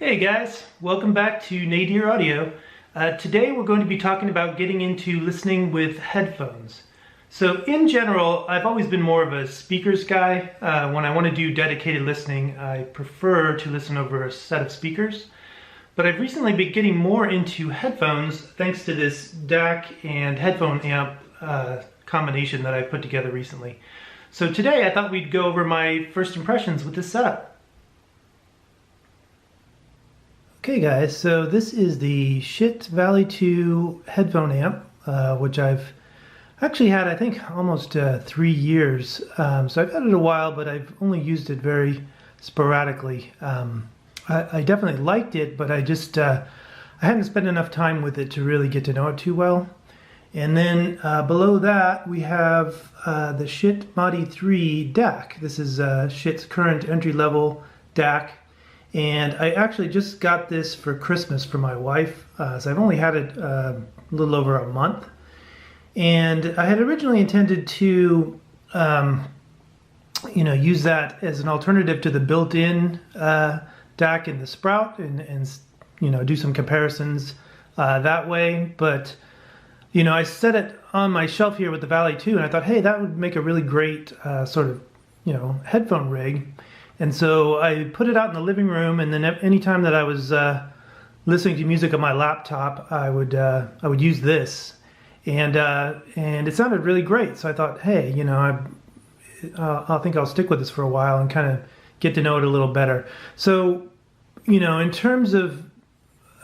Hey guys, welcome back to Nadir Audio. Today we're going to be talking about getting into listening with headphones. So in general, I've always been more of a speakers guy. When I want to do dedicated listening, I prefer to listen over a set of speakers. But I've recently been getting more into headphones thanks to this DAC and headphone amp combination that I put together recently. So today I thought we'd go over my first impressions with this setup. Okay guys, so this is the Schiit Vali 2 headphone amp, which I've actually had, I think, almost 3 years. So I've had it a while, but I've only used it very sporadically. I definitely liked it, but I hadn't spent enough time with it to really get to know it too well. And then below that, we have the Schiit Modi 3 DAC. This is Schiit's current entry-level DAC. And I actually just got this for Christmas for my wife, so I've only had it a little over a month. And I had originally intended to, use that as an alternative to the built-in DAC in the Sprout, and do some comparisons that way. But I set it on my shelf here with the Vali 2, and I thought, hey, that would make a really great sort of headphone rig. And so I put it out in the living room, and then anytime that I was listening to music on my laptop, I would use this, and it sounded really great. So I thought, hey, I think I'll stick with this for a while and kind of get to know it a little better. So, in terms of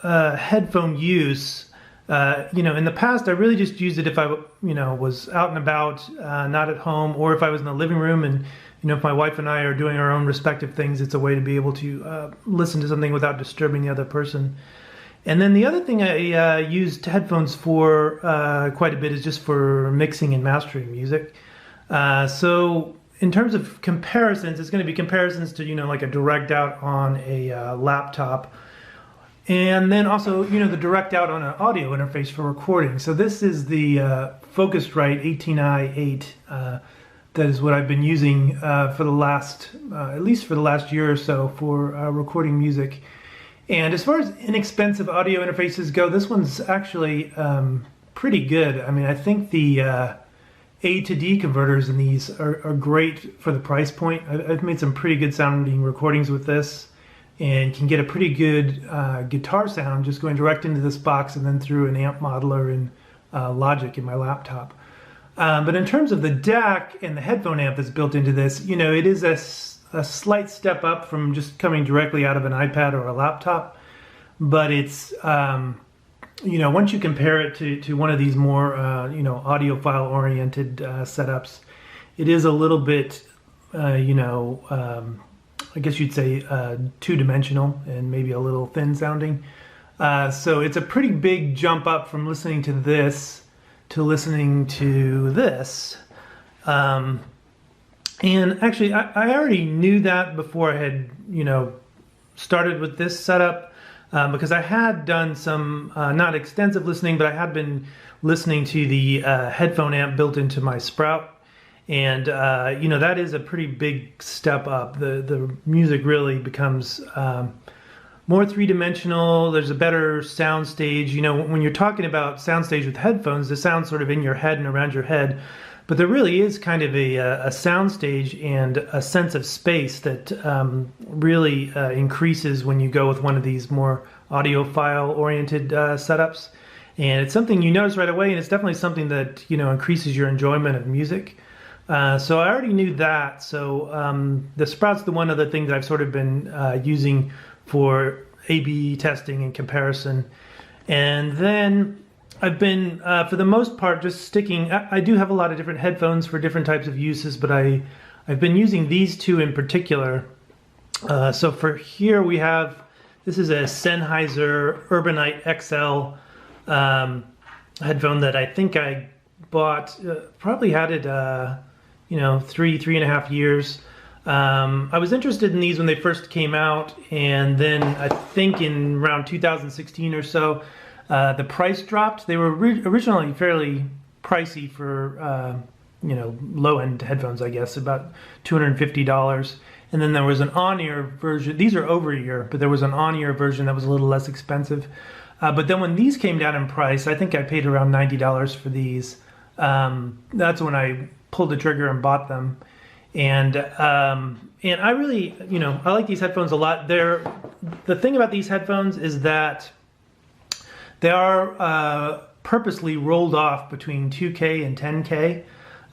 headphone use, in the past I really just used it if I was out and about, not at home, or if I was in the living room and if my wife and I are doing our own respective things, it's a way to be able to listen to something without disturbing the other person. And then the other thing I used headphones for quite a bit is just for mixing and mastering music. So in terms of comparisons, it's going to be comparisons to like a direct out on a laptop, and then also the direct out on an audio interface for recording. So this is the Focusrite 18i8. That is what I've been using for the last, at least for the last year or so, for recording music. And as far as inexpensive audio interfaces go, this one's actually pretty good. I mean, I think the A to D converters in these are great for the price point. I've made some pretty good sounding recordings with this, and can get a pretty good guitar sound just going direct into this box and then through an amp modeler in Logic in my laptop. But in terms of the DAC and the headphone amp that's built into this, it is a slight step up from just coming directly out of an iPad or a laptop. But it's, once you compare it to one of these more, audiophile-oriented setups, it is a little bit, I guess you'd say two-dimensional and maybe a little thin-sounding. So it's a pretty big jump up from listening to this to listening to this. And actually, I already knew that before I had, started with this setup, because I had done some, not extensive listening, but I had been listening to the headphone amp built into my Sprout. And, that is a pretty big step up. The music really becomes more three-dimensional. There's a better sound stage. When you're talking about sound stage with headphones, the sound's sort of in your head and around your head, but there really is kind of a sound stage and a sense of space that really increases when you go with one of these more audiophile-oriented setups. And it's something you notice right away, and it's definitely something that increases your enjoyment of music. So I already knew that. So the Sprout's the one other thing that I've sort of been using for A/B testing and comparison. And then I've been, for the most part, just sticking. I do have a lot of different headphones for different types of uses, but I've been using these two in particular. So for here we have, this is a Sennheiser Urbanite XL headphone that I think I bought, probably had it, 3.5 years. I was interested in these when they first came out, and then I think in around 2016 or so, the price dropped. They were originally fairly pricey for, low-end headphones, I guess, about $250. And then there was an on-ear version. These are over-ear, but there was an on-ear version that was a little less expensive. But then when these came down in price, I think I paid around $90 for these. That's when I pulled the trigger and bought them. And I really, I like these headphones a lot. The thing about these headphones is that they are purposely rolled off between 2K and 10K.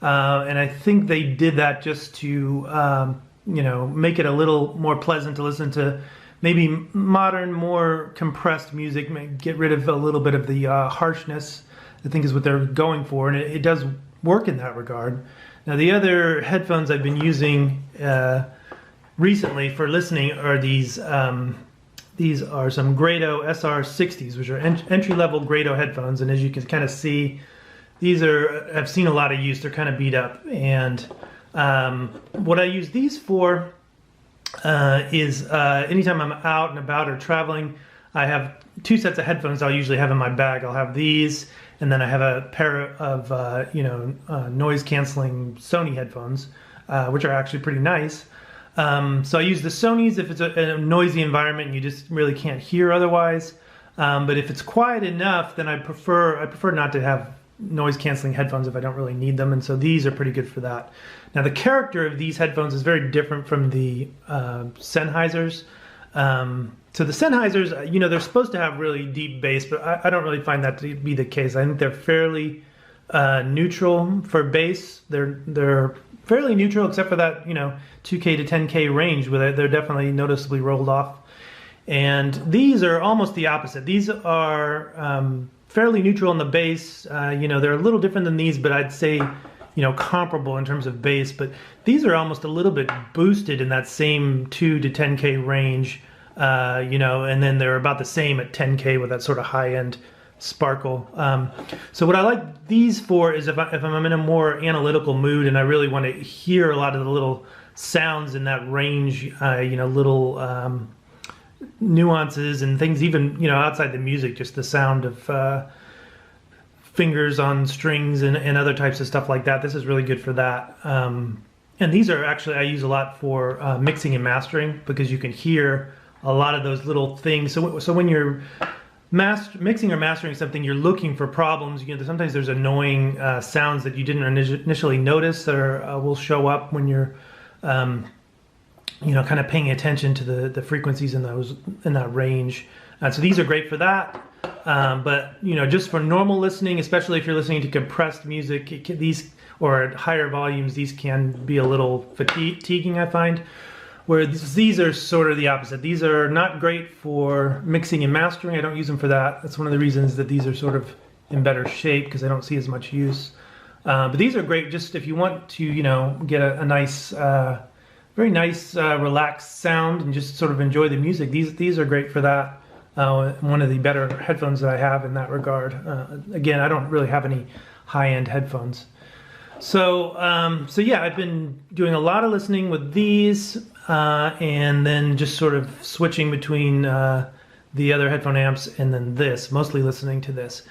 And I think they did that just to, make it a little more pleasant to listen to. Maybe modern, more compressed music, get rid of a little bit of the harshness, I think is what they're going for, and it does work in that regard. Now, the other headphones I've been using recently for listening are these are some Grado SR60s, which are entry-level Grado headphones, and as you can kind of see, these I've seen a lot of use. They're kind of beat up, and what I use these for is anytime I'm out and about or traveling, I have two sets of headphones I'll usually have in my bag. I'll have these, and then I have a pair of noise-canceling Sony headphones, which are actually pretty nice. So I use the Sonys if it's a noisy environment and you just really can't hear otherwise. But if it's quiet enough, then I prefer not to have noise-canceling headphones if I don't really need them, and so these are pretty good for that. Now, the character of these headphones is very different from the Sennheisers. So the Sennheisers, they're supposed to have really deep bass, but I don't really find that to be the case. I think they're fairly neutral for bass. They're fairly neutral except for that 2K to 10K range where they're definitely noticeably rolled off. And these are almost the opposite. These are fairly neutral in the bass. They're a little different than these, but I'd say comparable in terms of bass. But these are almost a little bit boosted in that same 2 to 10K range. And then they're about the same at 10K with that sort of high-end sparkle. So what I like these for is if I'm in a more analytical mood and I really want to hear a lot of the little sounds in that range, little nuances and things, even outside the music, just the sound of fingers on strings and other types of stuff like that. This is really good for that. And these are actually I use a lot for mixing and mastering, because you can hear a lot of those little things. So when you're mixing or mastering something, you're looking for problems. Sometimes there's annoying sounds that you didn't initially notice that will show up when you're kind of paying attention to the frequencies in that range. So these are great for that. But just for normal listening, especially if you're listening to compressed music, these or at higher volumes, these can be a little fatiguing, I find. Where these are sort of the opposite. These are not great for mixing and mastering. I don't use them for that. That's one of the reasons that these are sort of in better shape, because I don't see as much use. But these are great just if you want to, get a nice, very nice, relaxed sound and just sort of enjoy the music. These are great for that. One of the better headphones that I have in that regard. Again, I don't really have any high-end headphones. So yeah, I've been doing a lot of listening with these, and then just sort of switching between the other headphone amps and then this, mostly listening to this.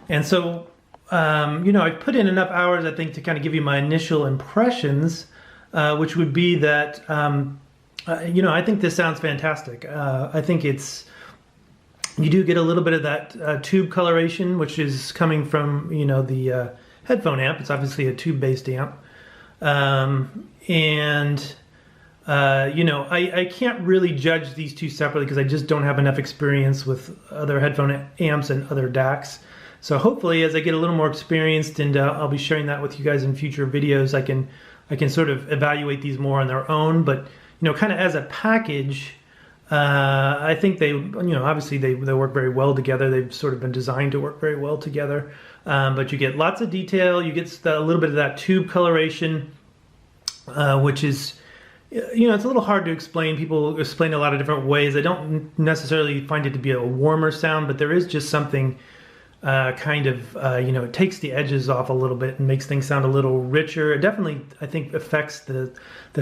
And so, I've put in enough hours, I think, to kind of give you my initial impressions, which would be that, I think this sounds fantastic. I think you do get a little bit of that tube coloration, which is coming from, the headphone amp. It's obviously a tube-based amp. I can't really judge these two separately because I just don't have enough experience with other headphone amps and other DACs. So hopefully, as I get a little more experienced, and I'll be sharing that with you guys in future videos, I can sort of evaluate these more on their own. But kind of as a package, I think they, obviously they work very well together. They've sort of been designed to work very well together. But you get lots of detail. You get a little bit of that tube coloration, which is, it's a little hard to explain. People explain it a lot of different ways. I don't necessarily find it to be a warmer sound, but there is just something it takes the edges off a little bit and makes things sound a little richer. It definitely, I think, affects the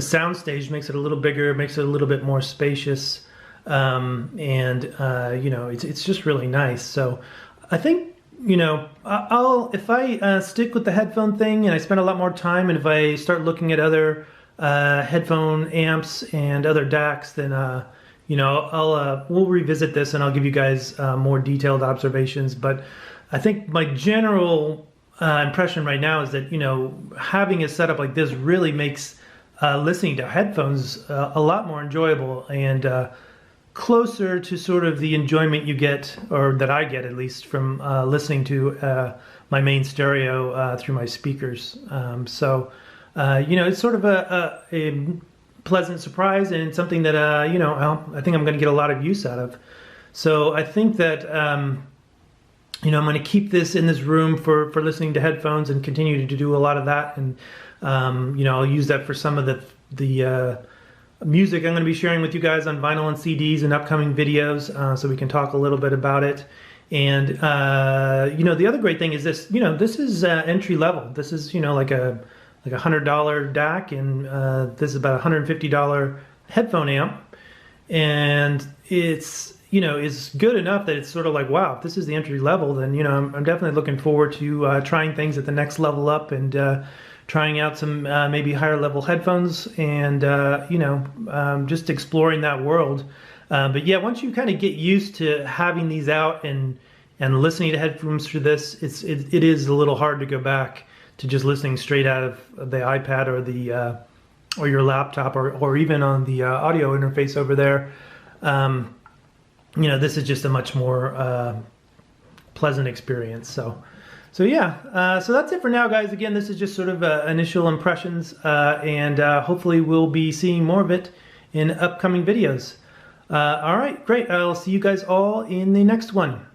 sound stage, makes it a little bigger, makes it a little bit more spacious. It's just really nice. So I think, if I stick with the headphone thing and I spend a lot more time, and if I start looking at other headphone amps and other DACs, then you know, we'll revisit this and I'll give you guys more detailed observations. But I think my general impression right now is that, you know, having a setup like this really makes listening to headphones a lot more enjoyable and closer to sort of the enjoyment you get, or that I get at least, from listening to my main stereo through my speakers. So you know, it's sort of a pleasant surprise and something that you know, I think I'm going to get a lot of use out of. So I think that you know, I'm going to keep this in this room for listening to headphones and continue to do a lot of that. And you know, I'll use that for some of the music I'm going to be sharing with you guys on vinyl and CDs and upcoming videos, so we can talk a little bit about it. And you know, the other great thing is this, you know, this is entry level. This is, you know, like a $100 DAC, and this is about a $150 headphone amp, and it's, you know, is good enough that it's sort of like, wow, if this is the entry level, then, you know, I'm definitely looking forward to trying things at the next level up and trying out some maybe higher level headphones and you know, just exploring that world. But yeah, once you kind of get used to having these out and listening to headphones through this, it is a little hard to go back to just listening straight out of the iPad or the or your laptop or even on the audio interface over there. You know, this is just a much more pleasant experience. So yeah, so that's it for now, guys. Again, this is just sort of initial impressions, and hopefully we'll be seeing more of it in upcoming videos. All right, great. I'll see you guys all in the next one.